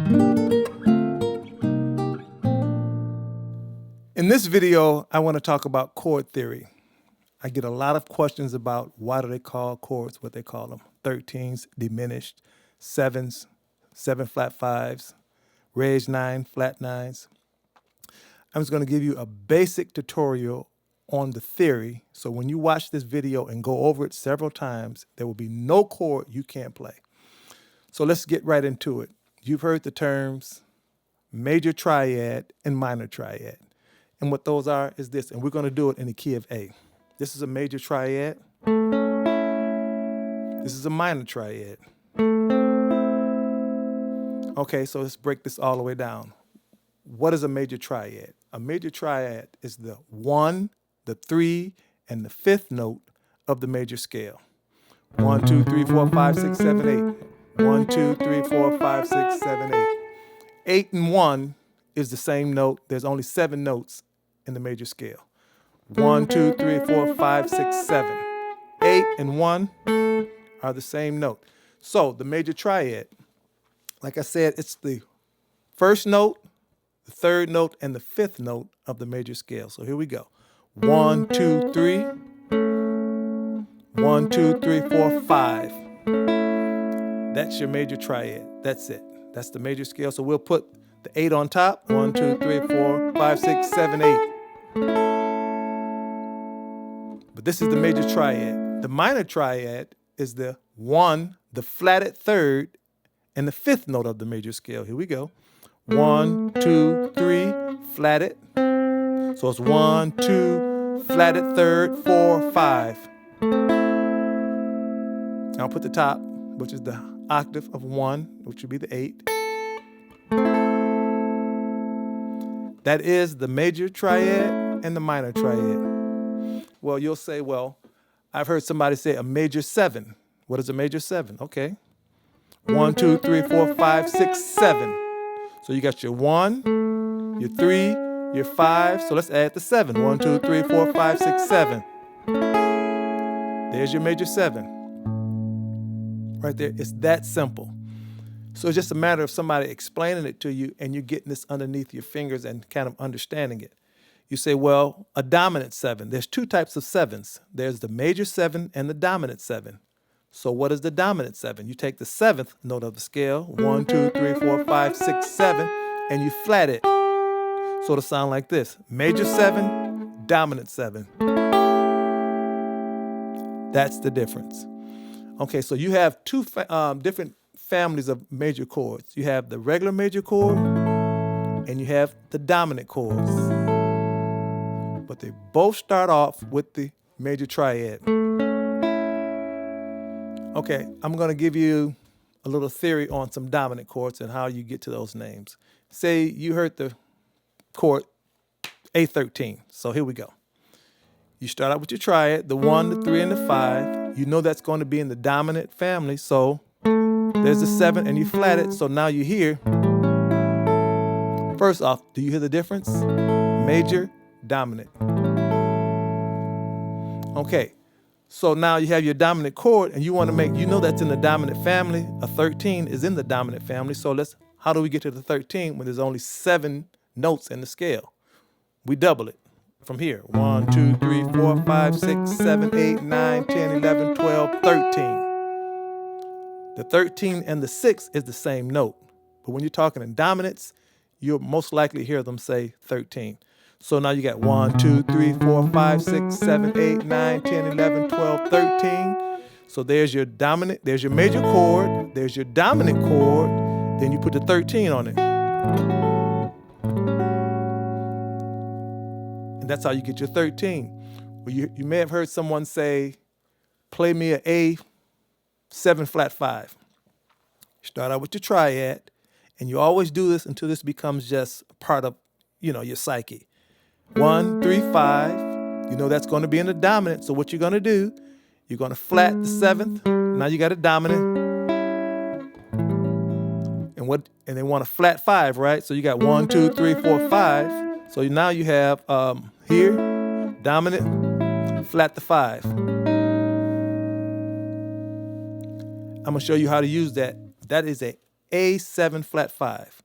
In this video, I want to talk about chord theory. I get a lot of questions about why do they call chords what they call them. 13s, diminished, 7s, 7 flat 5s, raised 9, flat 9s. I'm just going to give you a basic tutorial on the theory. So when you watch this video and go over it several times, there will be no chord you can't play. So let's get right into it. You've heard the terms major triad and minor triad. And what those are is this, and we're going to do it in the key of A. This is a major triad. This is a minor triad. Okay, so let's break this all the way down. What is a major triad? A major triad is the 1, the 3, and the 5th note of the major scale. 1, 2, 3, 4, 5, 6, 7, 8. 1, 2, 3, 4, 5, 6, 7, 8. 8 and 1 is the same note. There's only 7 notes in the major scale. 1, 2, 3, 4, 5, 6, 7. 8 and 1 are the same note. So the major triad, like I said, it's the first note, the 3rd note, and the 5th note of the major scale. So here we go. 1, 2, 3. 1, 2, 3, 4, 5. That's your major triad. That's it. That's the major scale. So we'll put the 8 on top. 1, 2, 3, 4, 5, 6, 7, 8. But this is the major triad. The minor triad is the 1, the flatted 3rd, and the 5th note of the major scale. Here we go. 1, 2, 3, flatted. So it's 1, 2, flatted 3rd, 4, 5. I'll put the top, which is the octave of 1, which would be the 8. That is the major triad and the minor triad. Well, you'll say, well, I've heard somebody say a major 7. What is a major 7? Okay. 1, 2, 3, 4, 5, 6, 7. So you got your 1, your 3, your 5. So let's add the 7. 1, 2, 3, 4, 5, 6, 7. There's your major 7. Right there. It's that simple. So it's just a matter of somebody explaining it to you and you're getting this underneath your fingers and kind of understanding it. You say, well, a dominant 7. There's 2 types of 7s. There's the major 7 and the dominant 7. So what is the dominant 7? You take the 7th note of the scale, 1, 2, 3, 4, 5, 6, 7, and you flat it. So it'll sound like this. Major 7, dominant 7. That's the difference. Okay, so you have 2 different families of major chords. You have the regular major chord and you have the dominant chords. But they both start off with the major triad. Okay, I'm going to give you a little theory on some dominant chords and how you get to those names. Say you heard the chord A13. So here we go. You start out with your triad, the 1, the 3, and the 5. You know that's going to be in the dominant family, so there's the 7, and you flat it, so now you hear. First off, do you hear the difference? Major, dominant. Okay, so now you have your dominant chord, and you want to make, you know that's in the dominant family. A 13 is in the dominant family, so how do we get to the 13 when there's only 7 notes in the scale? We double it from here. 1, 2, 3, 4, 5, 6, 7, 8, 9, 10, 11, 12, 13. The 13 and the 6 is the same note. But when you're talking in dominants, you'll most likely hear them say 13. So now you got 1, 2, 3, 4, 5, 6, 7, 8, 9, 10, 11, 12, 13. So there's your dominant, there's your major chord, there's your dominant chord, then you put the 13 on it. And that's how you get your 13. Well, you may have heard someone say, play me an A7 flat 5. Start out with your triad, and you always do this until this becomes just part of, your psyche. 1, 3, 5. You know that's going to be in the dominant. So what you're going to do, you're going to flat the 7th. Now you got a dominant. And they want a flat 5, right? So you got 1, 2, 3, 4, 5. So now you have here, dominant, flat the 5. I'm going to show you how to use that. That is a A7 flat 5.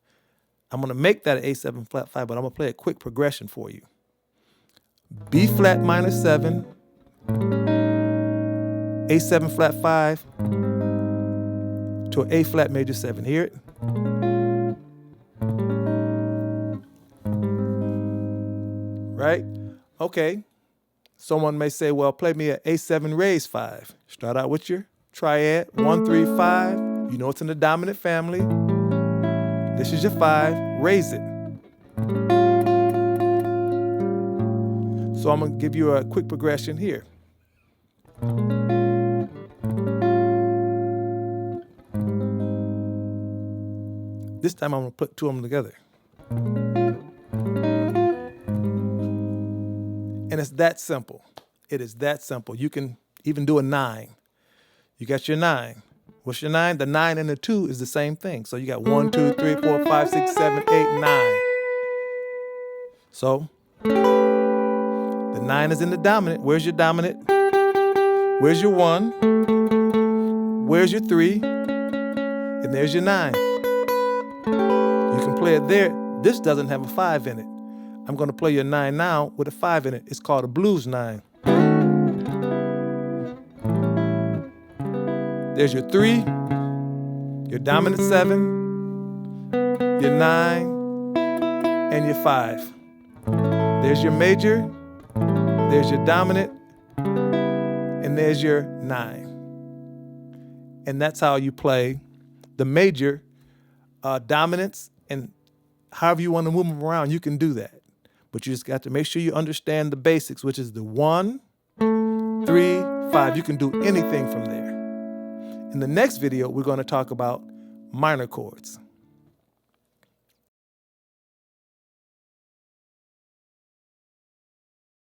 I'm going to make that an A7 flat 5, but I'm going to play a quick progression for you. B flat minor 7, A7 flat 5 to an A flat major 7. Hear it? Right? Okay. Someone may say, well, play me an A7 raised 5. Start out with your triad, 1, 3, 5. You know it's in the dominant family. This is your 5. Raise it. So I'm going to give you a quick progression here. This time I'm going to put two of them together. And it's that simple. It is that simple. You can even do a 9. You got your 9. What's your 9? The 9 and the 2 is the same thing. So you got 1, 2, 3, 4, 5, 6, 7, 8, 9. So the 9 is in the dominant. Where's your dominant? Where's your 1? Where's your 3? And there's your 9. You can play it there. This doesn't have a 5 in it. I'm going to play your 9 now with a 5 in it. It's called a blues 9. There's your 3, your dominant 7, your 9, and your 5. There's your major, there's your dominant, and there's your 9. And that's how you play the major dominants, and however you want to move them around, you can do that. But you just got to make sure you understand the basics, which is the 1, 3, 5. You can do anything from there. In the next video, we're going to talk about minor chords.